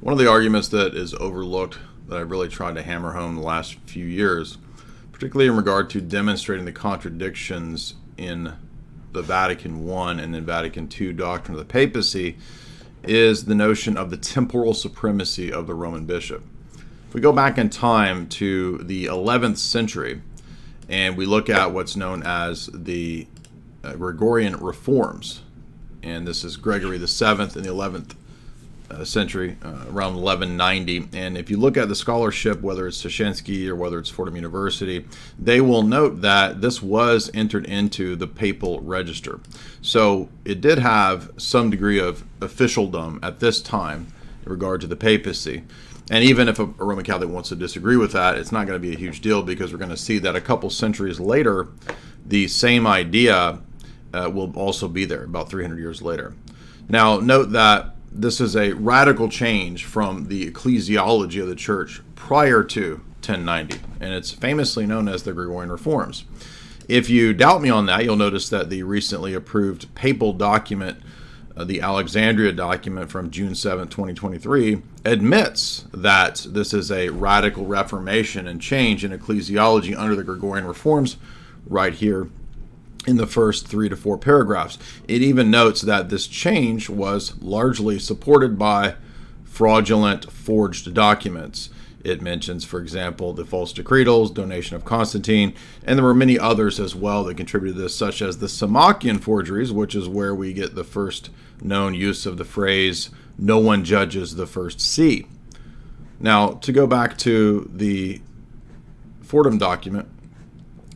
One of the arguments that is overlooked that I've really tried to hammer home the last few years, particularly in regard to demonstrating the contradictions in the Vatican I and in Vatican II doctrine of the papacy, is the notion of the temporal supremacy of the Roman bishop. If we go back in time to the 11th century and we look at what's known as the Gregorian reforms, and this is Gregory the 7th in the 11th century, around 1190. And if you look at the scholarship, whether it's Tushensky or whether it's Fordham University, they will note that this was entered into the papal register. So it did have some degree of officialdom at this time in regard to the papacy. And even if a Roman Catholic wants to disagree with that, it's not going to be a huge deal, because we're going to see that a couple centuries later, the same idea will also be there, about 300 years later. Now, note that this is a radical change from the ecclesiology of the church prior to 1090, and it's famously known as the Gregorian reforms. If you doubt me on that, you'll notice that the recently approved papal document, the Alexandria document from June 7, 2023, admits that this is a radical reformation and change in ecclesiology under the Gregorian reforms right here in the first 3 to 4 paragraphs. It even notes that this change was largely supported by fraudulent, forged documents. It mentions, for example, the false decretals, donation of Constantine, and there were many others as well that contributed to this, such as the Sammachian forgeries, which is where we get the first known use of the phrase, "no one judges the first see." Now, to go back to the Fordham document,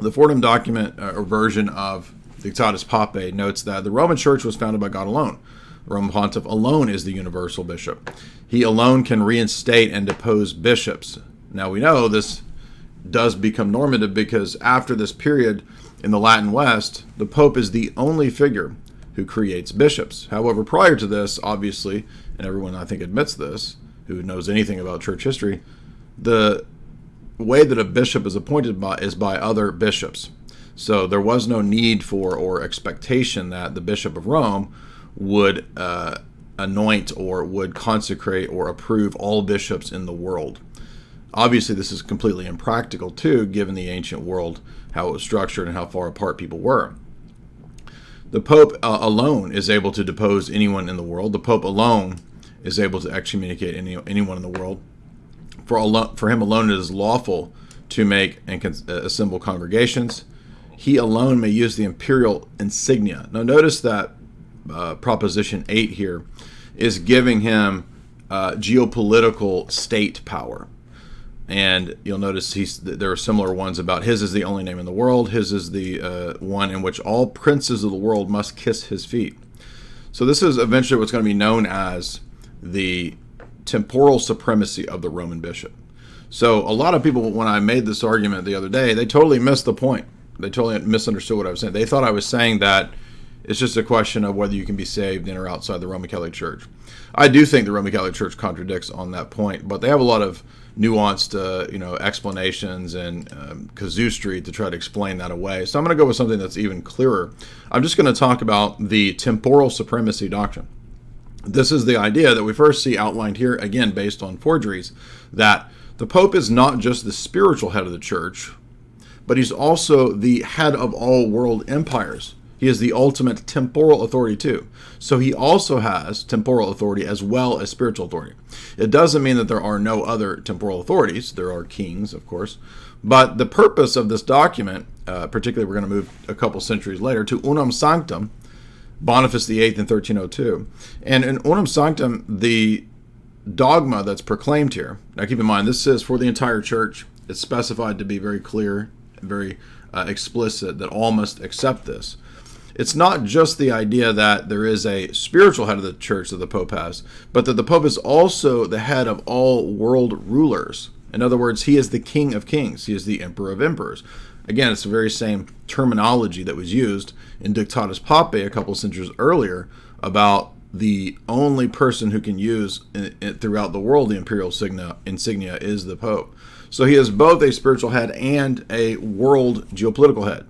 the Fordham document, or version of Dictatus papae, notes that the Roman Church was founded by God alone. The Roman Pontiff alone is the universal bishop. He alone can reinstate and depose bishops. Now, we know this does become normative, because after this period in the Latin West, the Pope is the only figure who creates bishops. However, prior to this, obviously, and everyone I think admits this, who knows anything about church history, the way that a bishop is appointed is by other bishops. So there was no need for or expectation that the Bishop of Rome would anoint or would consecrate or approve all bishops in the world. Obviously, this is completely impractical too, given the ancient world, how it was structured and how far apart people were. The Pope alone is able to depose anyone in the world. The Pope alone is able to excommunicate anyone in the world. For him alone, it is lawful to make and assemble congregations. He alone may use the imperial insignia. Now, notice that Proposition 8 here is giving him geopolitical state power. And you'll notice there are similar ones about his is the only name in the world. His is the one in which all princes of the world must kiss his feet. So this is eventually what's going to be known as the temporal supremacy of the Roman bishop. So a lot of people, when I made this argument the other day, they totally missed the point. They totally misunderstood what I was saying. They thought I was saying that it's just a question of whether you can be saved in or outside the Roman Catholic Church. I do think the Roman Catholic Church contradicts on that point, but they have a lot of nuanced explanations and casuistry to try to explain that away. So I'm going to go with something that's even clearer. I'm just going to talk about the temporal supremacy doctrine. This is the idea that we first see outlined here, again, based on forgeries, that the Pope is not just the spiritual head of the church, but he's also the head of all world empires. He is the ultimate temporal authority too. So he also has temporal authority as well as spiritual authority. It doesn't mean that there are no other temporal authorities. There are kings, of course. But the purpose of this document, particularly we're going to move a couple centuries later to Unam Sanctam, Boniface VIII in 1302. And in Unam Sanctam, the dogma that's proclaimed here, now keep in mind, this is for the entire church. It's specified to be very clear, very explicit, that all must accept this. It's not just the idea that there is a spiritual head of the church that the Pope has, but that the Pope is also the head of all world rulers. In other words, he is the King of Kings. He is the Emperor of Emperors. Again, it's the very same terminology that was used in Dictatus papae a couple centuries earlier about the only person who can use throughout the world the imperial insignia is the Pope. So he is both a spiritual head and a world geopolitical head.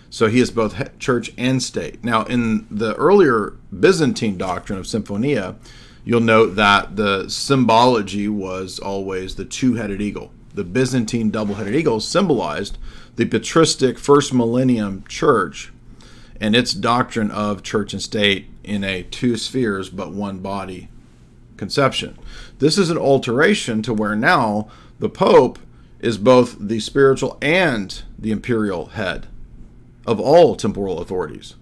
So he is both church and state. Now, in the earlier Byzantine doctrine of Symphonia, you'll note that the symbology was always the two-headed eagle. The Byzantine double-headed eagle symbolized the patristic first millennium church and its doctrine of church and state in a two spheres but one body conception. This is an alteration to where now the Pope is both the spiritual and the imperial head of all temporal authorities.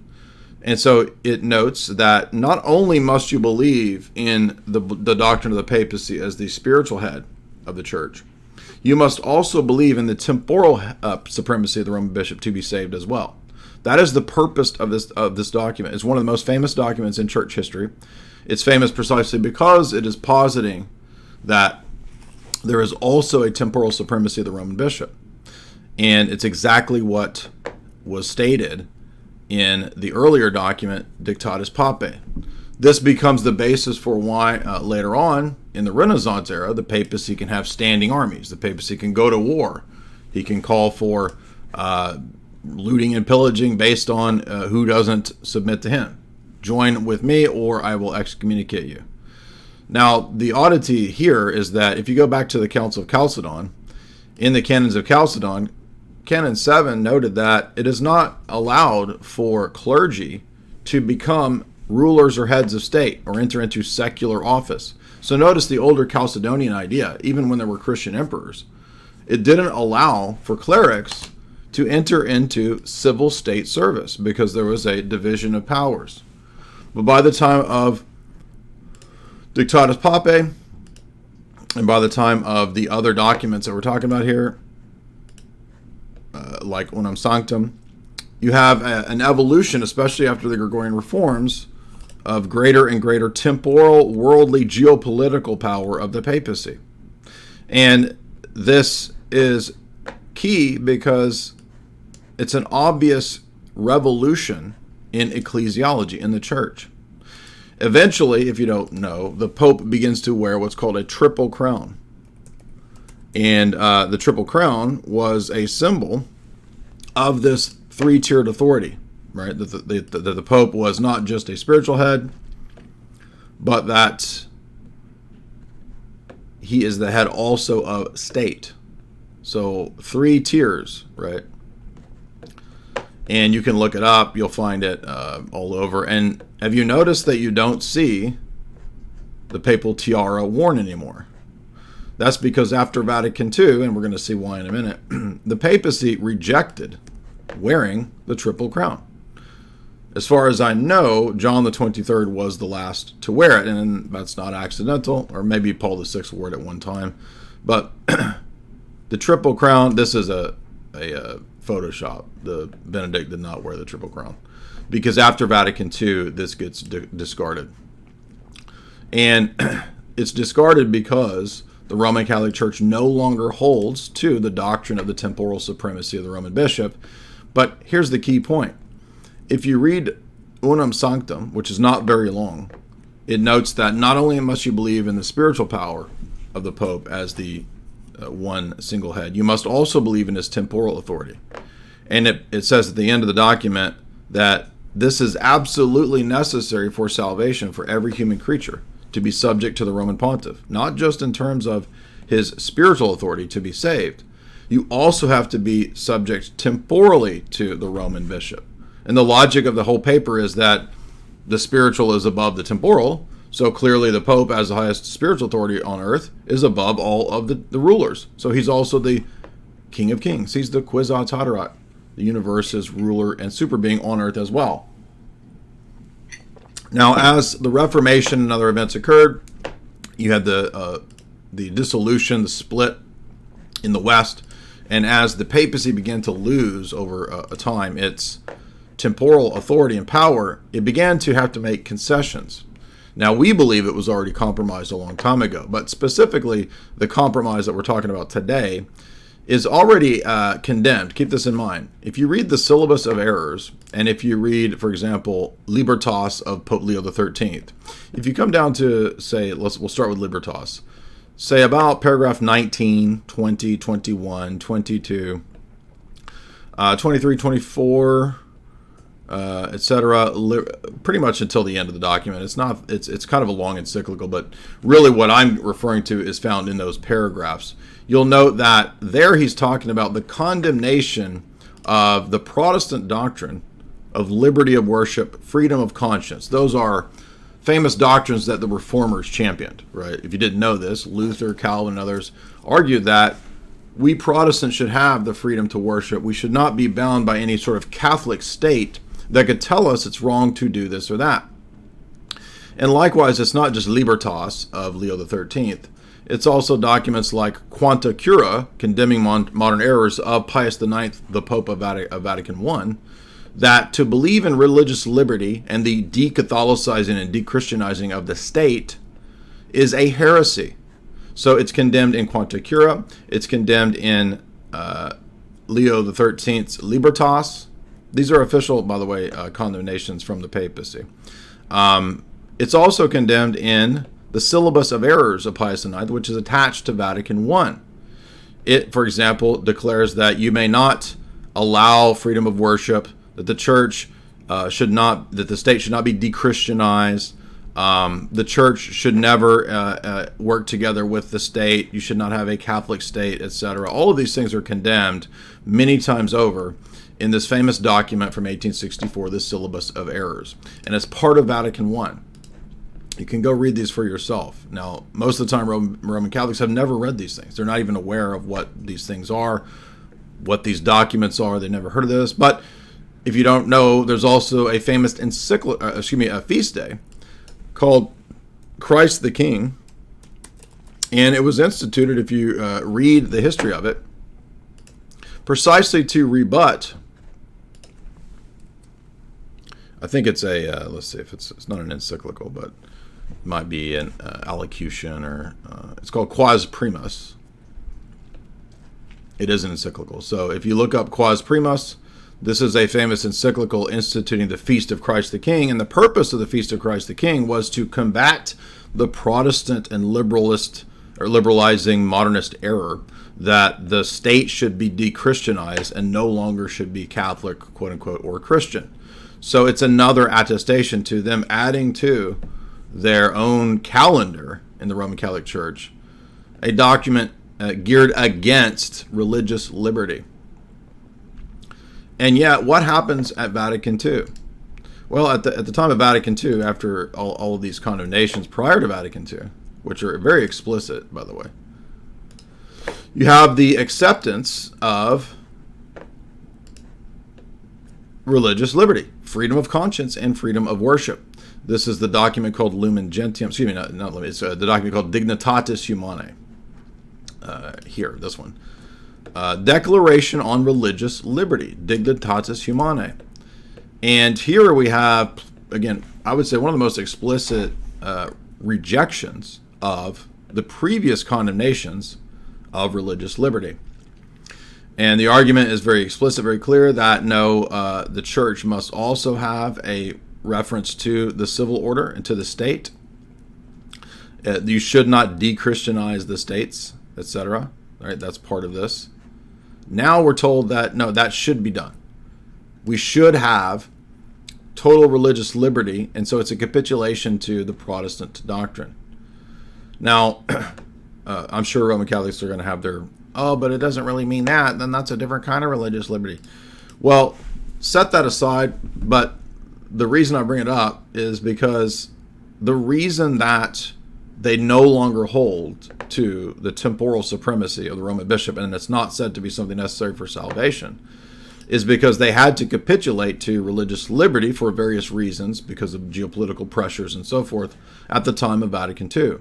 And so it notes that not only must you believe in the doctrine of the papacy as the spiritual head of the church, you must also believe in the temporal supremacy of the Roman bishop to be saved as well. That is the purpose of this document. It's one of the most famous documents in church history. It's famous precisely because it is positing that there is also a temporal supremacy of the Roman bishop. And it's exactly what was stated in the earlier document, Dictatus papae. This becomes the basis for why later on in the Renaissance era, the papacy can have standing armies. The papacy can go to war. He can call for looting and pillaging based on who doesn't submit to him. Join with me or I will excommunicate you. Now, the oddity here is that if you go back to the Council of Chalcedon, in the Canons of Chalcedon, Canon 7 noted that it is not allowed for clergy to become rulers or heads of state or enter into secular office. So notice the older Chalcedonian idea, even when there were Christian emperors, it didn't allow for clerics to enter into civil state service because there was a division of powers. But by the time of Dictatus papae, and by the time of the other documents that we're talking about here, like Unam Sanctum, you have an evolution, especially after the Gregorian reforms, of greater and greater temporal, worldly, geopolitical power of the papacy. And this is key because it's an obvious revolution in ecclesiology, in the church. Eventually, if you don't know, the Pope begins to wear what's called a triple crown. And the triple crown was a symbol of this three-tiered authority, right? That the Pope was not just a spiritual head, but that he is the head also of state. So 3 tiers, right? And you can look it up. You'll find it all over. And have you noticed that you don't see the papal tiara worn anymore? That's because after Vatican II, and we're going to see why in a minute, the papacy rejected wearing the triple crown. As far as I know, John the 23rd was the last to wear it, and that's not accidental, or maybe Paul VI wore it at one time. But the triple crown, this is a Photoshop. The Benedict did not wear the triple crown because after Vatican II, this gets discarded. And it's discarded because the Roman Catholic Church no longer holds to the doctrine of the temporal supremacy of the Roman bishop. But here's the key point. If you read Unam Sanctum, which is not very long, it notes that not only must you believe in the spiritual power of the Pope as the one single head, you must also believe in his temporal authority. And it says at the end of the document that this is absolutely necessary for salvation for every human creature to be subject to the Roman pontiff, not just in terms of his spiritual authority to be saved. You also have to be subject temporally to the Roman bishop. And the logic of the whole paper is that the spiritual is above the temporal, so clearly the Pope, as the highest spiritual authority on earth, is above all of the rulers. So he's also the King of Kings. He's the Quisatz Haderach, the universe's ruler and super being on earth as well. Now, as the Reformation and other events occurred, you had the dissolution, the split in the West, and as the papacy began to lose over a time its temporal authority and power, it began to have to make concessions. Now, we believe it was already compromised a long time ago, but specifically the compromise that we're talking about today is already condemned. Keep this in mind. If you read the Syllabus of Errors, and if you read, for example, Libertas of Pope Leo XIII, if you come down to, say, we'll start with Libertas, say about paragraph 19, 20, 21, 22, 23, 24, etc., pretty much until the end of the document. It's kind of a long encyclical, but really what I'm referring to is found in those paragraphs. You'll note that there he's talking about the condemnation of the Protestant doctrine of liberty of worship, freedom of conscience. Those are famous doctrines that the Reformers championed, right? If you didn't know this, Luther, Calvin, and others argued that we Protestants should have the freedom to worship. We should not be bound by any sort of Catholic state that could tell us it's wrong to do this or that. And likewise, it's not just Libertas of Leo XIII. It's also documents like Quanta Cura, condemning modern errors of Pius IX, the Pope of Vatican I, that to believe in religious liberty and the de-Catholicizing and de-Christianizing of the state is a heresy. So it's condemned in Quanta Cura. It's condemned in Leo XIII's Libertas. These are official, by the way, condemnations from the papacy. It's also condemned in the Syllabus of Errors of Pius IX, which is attached to Vatican I. It, for example, declares that you may not allow freedom of worship, that the church that the state should not be de-Christianized. The church should never work together with the state. You should not have a Catholic state, etc. All of these things are condemned many times over in this famous document from 1864, the Syllabus of Errors. And it's part of Vatican I. You can go read these for yourself. Now, most of the time, Roman Catholics have never read these things. They're not even aware of what these things are, what these documents are. They've never heard of this. But if you don't know, there's also a famous a feast day called Christ the King. And it was instituted, if you read the history of it, precisely to rebut, I think it's a, let's see if it's not an encyclical, but it might be an allocution, or it's called Quas Primas. It is an encyclical. So if you look up Quas Primas, this is a famous encyclical instituting the Feast of Christ the King. And the purpose of the Feast of Christ the King was to combat the Protestant and liberalizing modernist error that the state should be de-Christianized and no longer should be Catholic, quote unquote, or Christian. So it's another attestation to them adding to their own calendar in the Roman Catholic Church a document geared against religious liberty. And yet, what happens at Vatican II? Well, at the time of Vatican II, after all of these condemnations prior to Vatican II, which are very explicit, by the way, you have the acceptance of religious liberty, freedom of conscience, and freedom of worship. This is the document called Lumen Gentium. Excuse me, not Lumen. It's the document called Dignitatis Humanae. Here, this one. Declaration on Religious Liberty, Dignitatis Humanae. And here we have, again, I would say one of the most explicit rejections of the previous condemnations of religious liberty. And the argument is very explicit, very clear, that no, the church must also have a reference to the civil order and to the state. You should not de-Christianize the states, etc. Right, that's part of this. Now we're told that, no, that should be done. We should have total religious liberty, and so it's a capitulation to the Protestant doctrine. Now, I'm sure Roman Catholics are going to have their, but it doesn't really mean that, then that's a different kind of religious liberty. Well, set that aside, but the reason I bring it up is because the reason that they no longer hold to the temporal supremacy of the Roman bishop, and it's not said to be something necessary for salvation, is because they had to capitulate to religious liberty for various reasons, because of geopolitical pressures and so forth, at the time of Vatican II.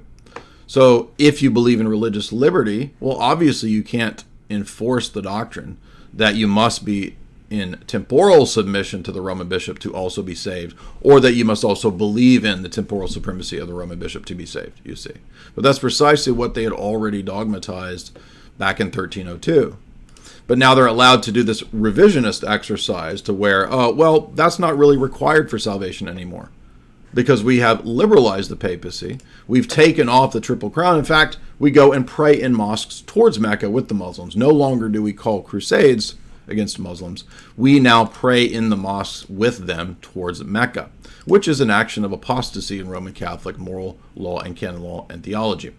So if you believe in religious liberty, well, obviously you can't enforce the doctrine that you must be in temporal submission to the Roman bishop to also be saved, or that you must also believe in the temporal supremacy of the Roman bishop to be saved, you see. But that's precisely what they had already dogmatized back in 1302. But now they're allowed to do this revisionist exercise to where, well, that's not really required for salvation anymore, because we have liberalized the papacy. We've taken off the Triple Crown. In fact, we go and pray in mosques towards Mecca with the Muslims. No longer do we call crusades against Muslims, we now pray in the mosques with them towards Mecca, which is an action of apostasy in Roman Catholic moral law and canon law and theology.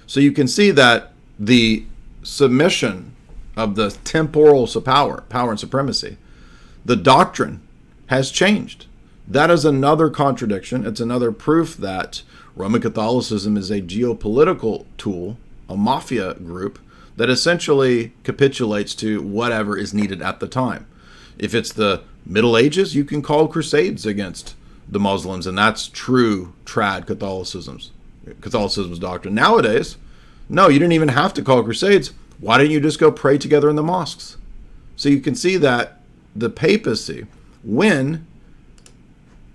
So you can see that the submission of the temporal power and supremacy, the doctrine has changed. That is another contradiction. It's another proof that Roman Catholicism is a geopolitical tool, a mafia group that essentially capitulates to whatever is needed at the time. If it's the Middle Ages, you can call crusades against the Muslims, and that's true trad Catholicism's doctrine. Nowadays, no, you didn't even have to call crusades. Why didn't you just go pray together in the mosques? So you can see that the papacy, when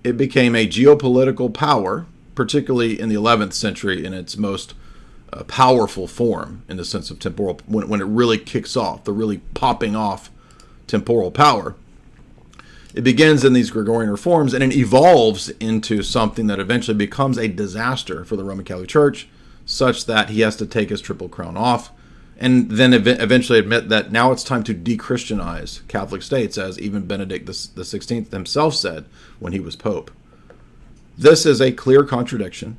it became a geopolitical power, particularly in the 11th century in its most powerful form, in the sense of temporal, when it really kicks off, the really popping off temporal power, it begins in these Gregorian reforms and it evolves into something that eventually becomes a disaster for the Roman Catholic Church, such that he has to take his triple crown off and then eventually admit that now it's time to de-Christianize Catholic states, as even Benedict the XVI himself said when he was Pope. This is a clear contradiction.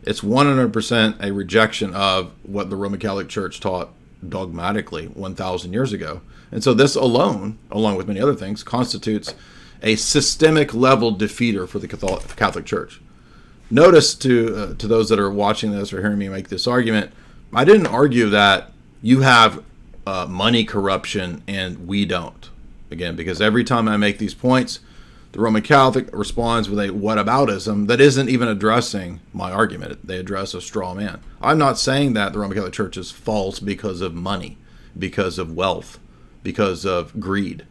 It's 100% a rejection of what the Roman Catholic Church taught dogmatically 1,000 years ago. And so this alone, along with many other things, constitutes a systemic level defeater for the Catholic Church. Notice to those that are watching this or hearing me make this argument, I didn't argue that you have money corruption and we don't. Again, because every time I make these points, the Roman Catholic responds with a whataboutism that isn't even addressing my argument. They address a straw man. I'm not saying that the Roman Catholic Church is false because of money, because of wealth, because of greed.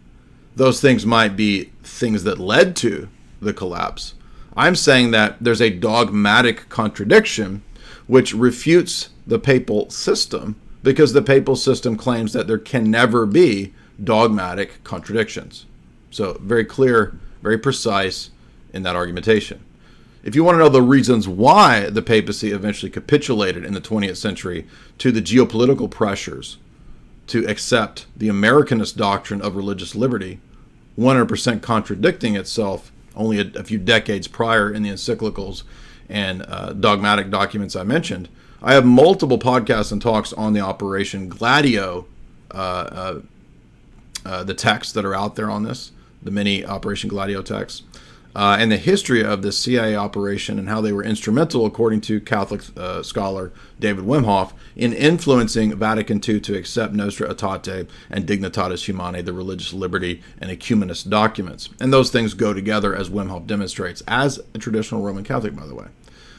Those things might be things that led to the collapse. I'm saying that there's a dogmatic contradiction which refutes the papal system, because the papal system claims that there can never be dogmatic contradictions. So very clear, very precise in that argumentation. If you want to know the reasons why the papacy eventually capitulated in the 20th century to the geopolitical pressures to accept the Americanist doctrine of religious liberty, 100% contradicting itself only a few decades prior in the encyclicals and dogmatic documents I mentioned, I have multiple podcasts and talks on the Operation Gladio, the texts that are out there on this, the many Operation Gladio texts, and the history of the CIA operation and how they were instrumental, according to Catholic scholar David Wimhoff, in influencing Vatican II to accept Nostra Aetate and Dignitatis Humanae, the religious liberty and ecumenist documents. And those things go together, as Wimhoff demonstrates, as a traditional Roman Catholic, by the way.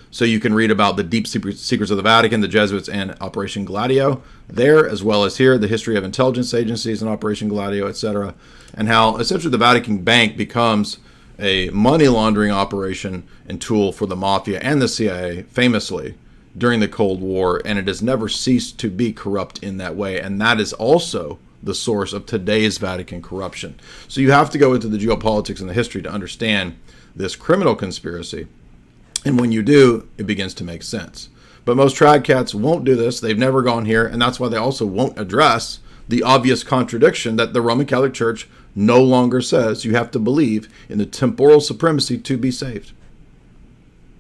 So you can read about the deep secrets of the Vatican, the Jesuits, and Operation Gladio there, as well as here, the history of intelligence agencies and Operation Gladio, etc., and how essentially the Vatican Bank becomes a money laundering operation and tool for the mafia and the CIA, famously, during the Cold War, and it has never ceased to be corrupt in that way, and that is also the source of today's Vatican corruption. So you have to go into the geopolitics and the history to understand this criminal conspiracy. And when you do, it begins to make sense. But most trad cats won't do this. They've never gone here. And that's why they also won't address the obvious contradiction that the Roman Catholic Church no longer says you have to believe in the temporal supremacy to be saved.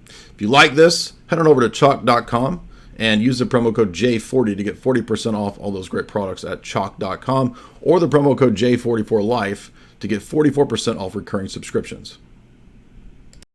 If you like this, head on over to chalk.com and use the promo code J40 to get 40% off all those great products at chalk.com, or the promo code J44Life to get 44% off recurring subscriptions.